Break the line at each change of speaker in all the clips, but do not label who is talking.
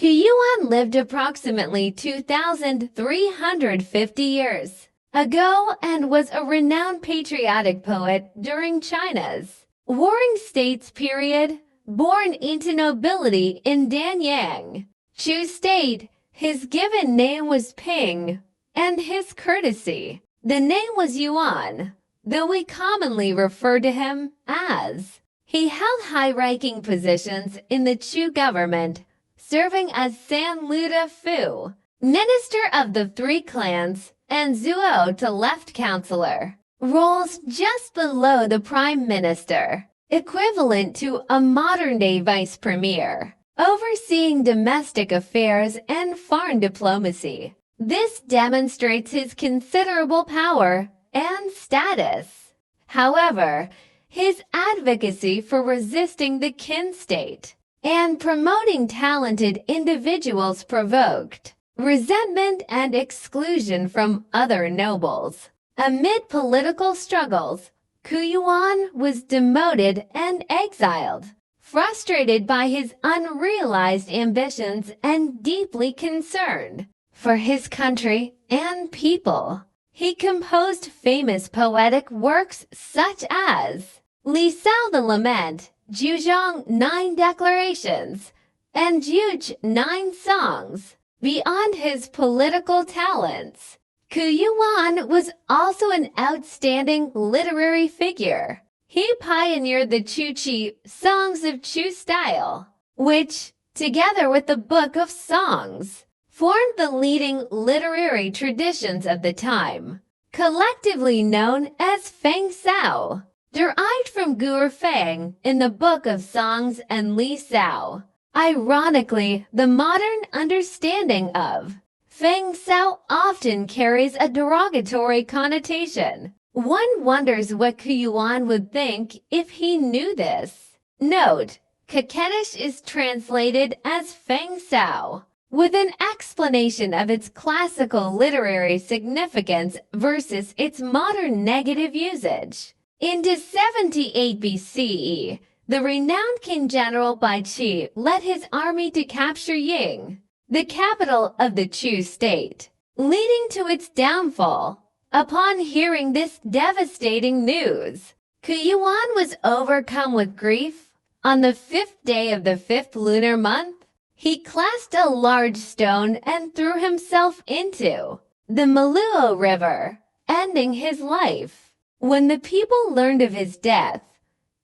Kuyuan lived approximately 2,350 years ago and was a renowned patriotic poet during China's Warring States period. Born into nobility in Danyang, Chu State, his given name was Ping, and his courtesy, the name was Yuan, though we commonly refer to him as. He held high-ranking positions in the Chu government, serving as San Luda Fu, Minister of the Three Clans, and Zuo to Left Counselor, roles just below the Prime Minister, equivalent to a modern-day vice premier, overseeing domestic affairs and foreign diplomacy. This demonstrates his considerable power and status. However, his advocacy for resisting the Qin state and promoting talented individuals provoked resentment and exclusion from other nobles. Amid political struggles, Kuyuan was demoted and exiled. Frustrated by his unrealized ambitions and deeply concerned for his country and people, he composed famous poetic works such as Li Sao the Lament, Zhuzhong 9 Declarations, and Juge 9 Songs. Beyond his political talents, Kuyuan was also an outstanding literary figure. He pioneered the Chuchi Songs of Chu style, which, together with the Book of Songs, formed the leading literary traditions of the time, collectively known as Feng Sao, derived from Gu'er Feng in the Book of Songs and Li Sao. Ironically, the modern understanding of Feng Sao often carries a derogatory connotation. One wonders what Kuyuan would think if he knew this. Note: coquettish is translated as Feng Sao, with an explanation of its classical literary significance versus its modern negative usage. In 78 BCE, the renowned King General Bai Qi led his army to capture Ying, the capital of the Chu state, leading to its downfall. Upon hearing this devastating news, Kuyuan was overcome with grief. On the 5th day of the 5th lunar month, he clasped a large stone and threw himself into the Maluo River, ending his life. When the people learned of his death,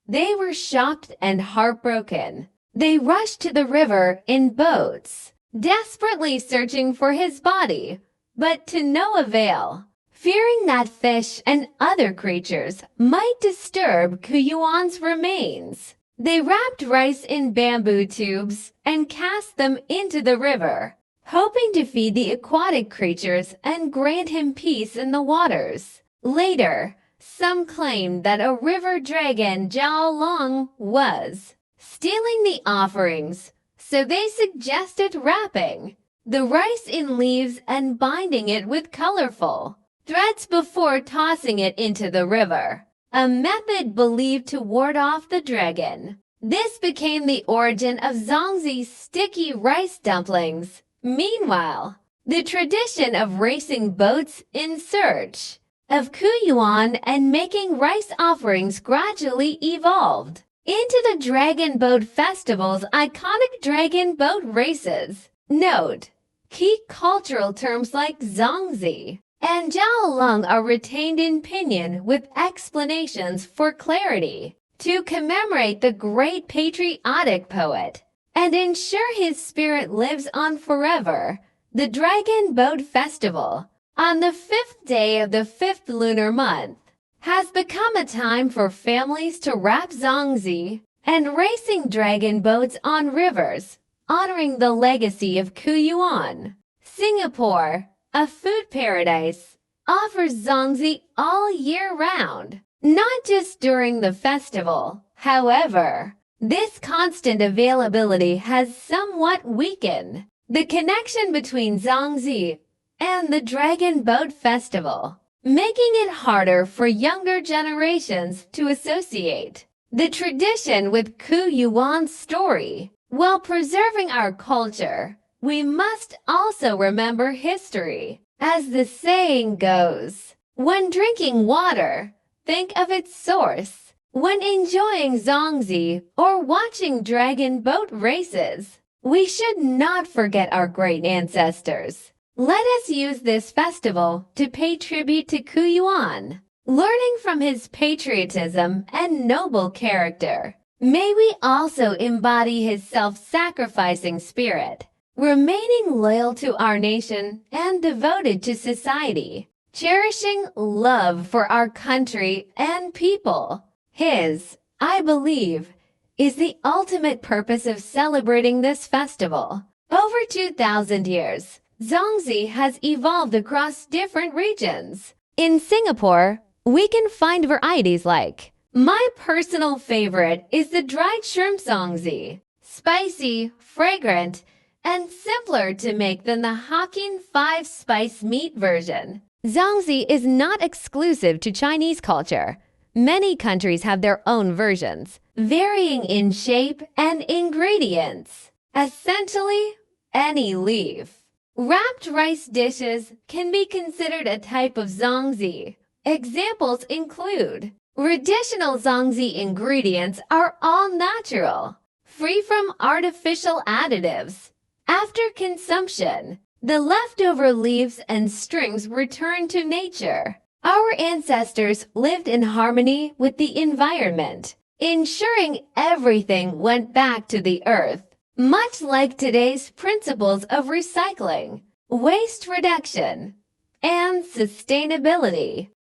they were shocked and heartbroken. They rushed to the river in boats, desperately searching for his body, but to no avail. Fearing that fish and other creatures might disturb Kuyuan's remains, they wrapped rice in bamboo tubes and cast them into the river, hoping to feed the aquatic creatures and grant him peace in the waters. Later, some claimed that a river dragon Zhao Long was stealing the offerings, so they suggested wrapping the rice in leaves and binding it with colorful threads before tossing it into the river, a method believed to ward off the dragon. This became the origin of Zongzi's sticky rice dumplings. Meanwhile, the tradition of racing boats in search of Kuyuan and making rice offerings gradually evolved into the Dragon Boat Festival's iconic dragon boat races. Note: key cultural terms like Zongzi and Jiaolong are retained in pinyin with explanations for clarity to commemorate the great patriotic poet and ensure his spirit lives on forever. The Dragon Boat Festival, on the 5th day of the 5th lunar month, has become a time for families to wrap Zongzi and racing dragon boats on rivers, honoring the legacy of Kuyuan. Singapore, a food paradise, offers Zongzi all year round, not just during the festival. However, this constant availability has somewhat weakened the connection between Zongzi and the Dragon Boat Festival, making it harder for younger generations to associate the tradition with Kuyuan's story. While preserving our culture, we must also remember history. As the saying goes, when drinking water, think of its source. When enjoying Zongzi or watching dragon boat races, we should not forget our great ancestors. Let us use this festival to pay tribute to Kuyuan, learning from his patriotism and noble character. May we also embody his self-sacrificing spirit, remaining loyal to our nation and devoted to society, cherishing love for our country and people. His, I believe, is the ultimate purpose of celebrating this festival. Over 2,000 years, Zongzi has evolved across different regions. In Singapore, we can find varieties like, my personal favorite is the dried shrimp Zongzi, spicy, fragrant, and simpler to make than the Hokkien 5-spice meat version. Zongzi is not exclusive to Chinese culture. Many countries have their own versions, varying in shape and ingredients. Essentially, any leaf. Wrapped rice dishes can be considered a type of Zongzi. Examples include, traditional Zongzi ingredients are all natural, free from artificial additives. After consumption, the leftover leaves and strings return to nature. Our ancestors lived in harmony with the environment, ensuring everything went back to the earth, much like today's principles of recycling, waste reduction, and sustainability.